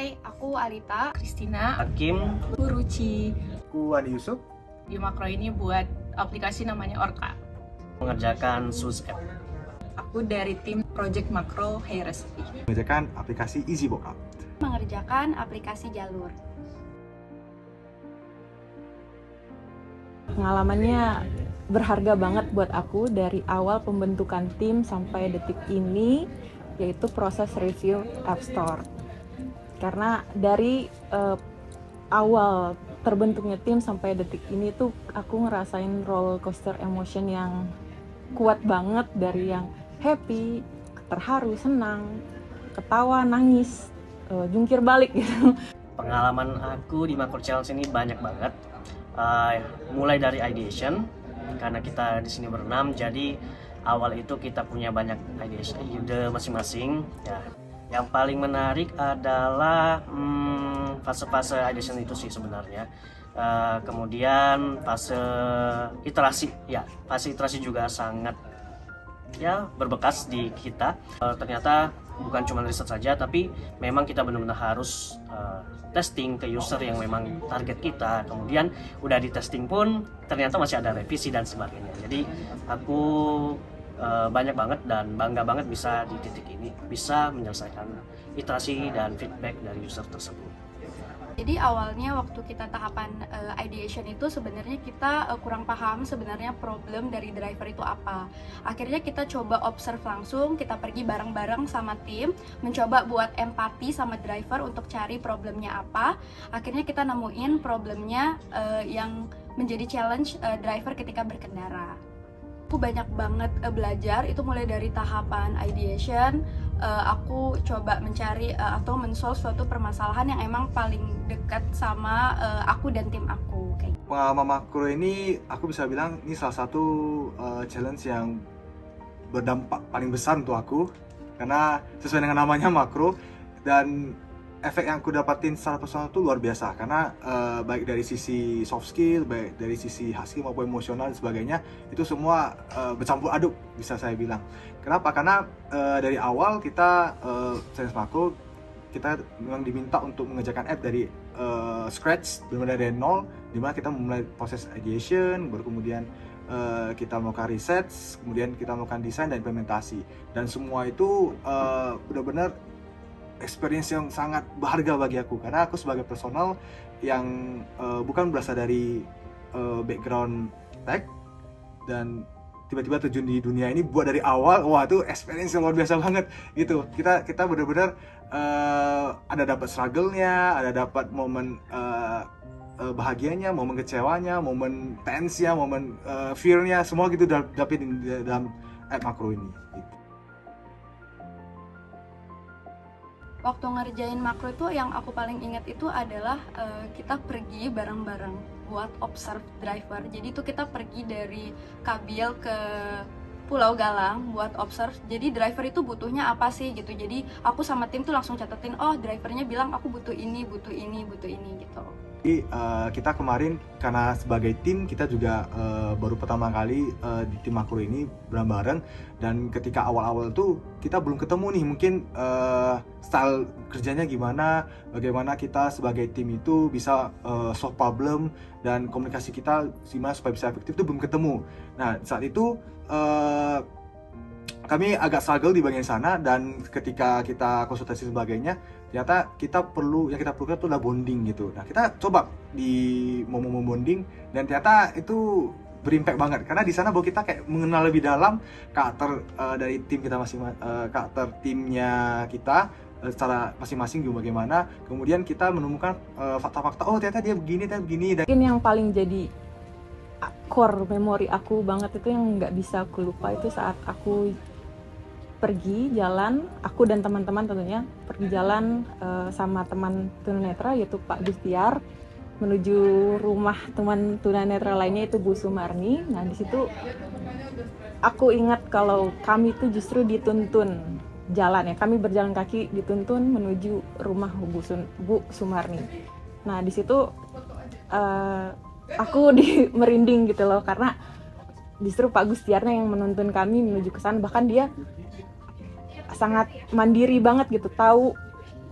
Hai, aku Alita, Christina, Hakim, Ruci. Aku Andi Yusuf. Di Makro ini buat aplikasi namanya Orca. mengerjakan SUS App. Aku dari tim Project Makro Hey Recipe. Mengerjakan aplikasi Easy Bookup. mengerjakan aplikasi Jalur. Pengalamannya berharga banget buat aku dari awal pembentukan tim sampai detik ini, yaitu proses review App Store. Karena dari awal terbentuknya tim sampai detik ini tuh aku ngerasain roller coaster emotion yang kuat banget, dari yang happy, terharu, senang, ketawa, nangis, jungkir balik gitu. Pengalaman aku di Makro Challenge ini banyak banget. Mulai dari ideation, karena kita di sini berenam, jadi awal itu kita punya banyak ide masing-masing. Ya, yang paling menarik adalah fase-fase ideation itu sih sebenarnya. Kemudian fase iterasi, fase iterasi juga sangat berbekas di kita. Ternyata bukan cuma riset saja, tapi memang kita benar-benar harus testing ke user yang memang target kita. Kemudian udah di testing pun ternyata masih ada revisi dan sebagainya. Jadi aku banyak banget dan bangga banget bisa di titik ini, bisa menyelesaikan iterasi dan feedback dari user tersebut. Jadi awalnya waktu kita tahapan ideation itu sebenarnya kita kurang paham sebenarnya problem dari driver itu apa. Akhirnya kita coba observe langsung, kita pergi bareng-bareng sama tim, mencoba buat empati sama driver untuk cari problemnya apa. Akhirnya kita nemuin problemnya yang menjadi challenge driver ketika berkendara. Aku banyak banget belajar, itu mulai dari tahapan ideation, aku coba mencari atau men-solve suatu permasalahan yang emang paling dekat sama aku dan tim aku. Pengalaman makro ini aku bisa bilang ini salah satu challenge yang berdampak paling besar untuk aku, karena sesuai dengan namanya makro, dan efek yang aku dapatin secara personal itu luar biasa, karena baik dari sisi soft skill, baik dari sisi hard skill maupun emosional dan sebagainya, itu semua bercampur aduk bisa saya bilang. Kenapa? Karena dari awal kita challenge makro, kita memang diminta untuk mengerjakan app dari scratch, benar-benar dari nol, dimana kita memulai proses ideation, baru kemudian kita melakukan riset, kemudian kita melakukan desain dan implementasi, dan semua itu benar-benar experience yang sangat berharga bagi aku, karena aku sebagai personal yang bukan berasal dari background tech dan tiba-tiba terjun di dunia ini buat dari awal, wah itu experience yang luar biasa banget gitu. Kita benar-benar ada dapat struggle-nya, ada dapat momen bahagianya, momen kecewanya, momen tense-nya, momen fear-nya, semua gitu dapetin di dalam app makro ini gitu. Waktu ngerjain makro itu yang aku paling ingat itu adalah kita pergi bareng-bareng buat observe driver. Jadi itu kita pergi dari Kabil ke Pulau Galang buat observe. Jadi driver itu butuhnya apa sih gitu. Jadi aku sama tim tuh langsung catetin, oh drivernya bilang aku butuh ini, butuh ini, butuh ini gitu. Jadi kita kemarin karena sebagai tim kita juga baru pertama kali di tim makro ini bareng-bareng, dan ketika awal-awal tuh kita belum ketemu nih mungkin style kerjanya gimana, bagaimana kita sebagai tim itu bisa solve problem dan komunikasi kita gimana supaya bisa efektif itu belum ketemu. Nah saat itu kami agak struggle di bagian sana, dan ketika kita konsultasi sebagainya, ternyata yang kita perlukan itu adalah bonding gitu. Nah kita coba di momen bonding, dan ternyata itu berimpact banget, karena di sana bahwa kita kayak mengenal lebih dalam karakter dari tim kita karakter timnya kita secara masing-masing juga bagaimana. Kemudian kita menemukan fakta-fakta, oh ternyata dia begini, dan Mungkin yang paling jadi core memori aku banget itu yang nggak bisa aku lupa itu saat aku pergi jalan, aku dan teman-teman tentunya pergi jalan sama teman tunanetra yaitu Pak Gustiar menuju rumah teman tunanetra lainnya itu Bu Sumarni. Nah di situ aku ingat kalau kami itu justru dituntun jalan, kami berjalan kaki dituntun menuju rumah Bu Sumarni. Nah di situ aku merinding gitu loh, karena justru Pak Gustiarnya yang menuntun kami menuju ke sana. Bahkan dia sangat mandiri banget gitu, tahu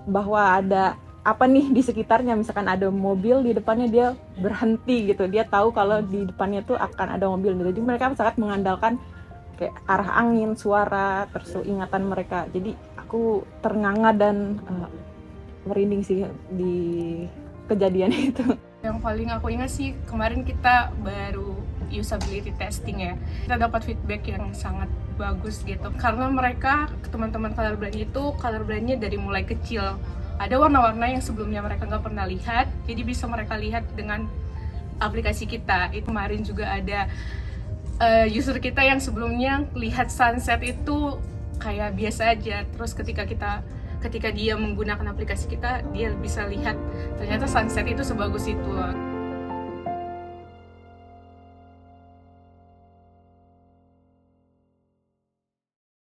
bahwa ada apa nih di sekitarnya, misalkan ada mobil di depannya dia berhenti gitu, dia tahu kalau di depannya tuh akan ada mobil. Jadi mereka sangat mengandalkan kayak arah angin, suara, terus ingatan mereka. Jadi aku ternganga dan merinding sih di kejadian itu. Yang paling aku ingat sih kemarin kita baru usability testing ya. Kita dapat feedback yang sangat bagus gitu. Karena mereka, teman-teman colorblind itu, colorblindnya dari mulai kecil. Ada warna-warna yang sebelumnya mereka nggak pernah lihat, jadi bisa mereka lihat dengan aplikasi kita. Itu kemarin juga ada user kita yang sebelumnya lihat sunset itu kayak biasa aja. Terus ketika dia menggunakan aplikasi kita, dia bisa lihat ternyata sunset itu sebagus itu.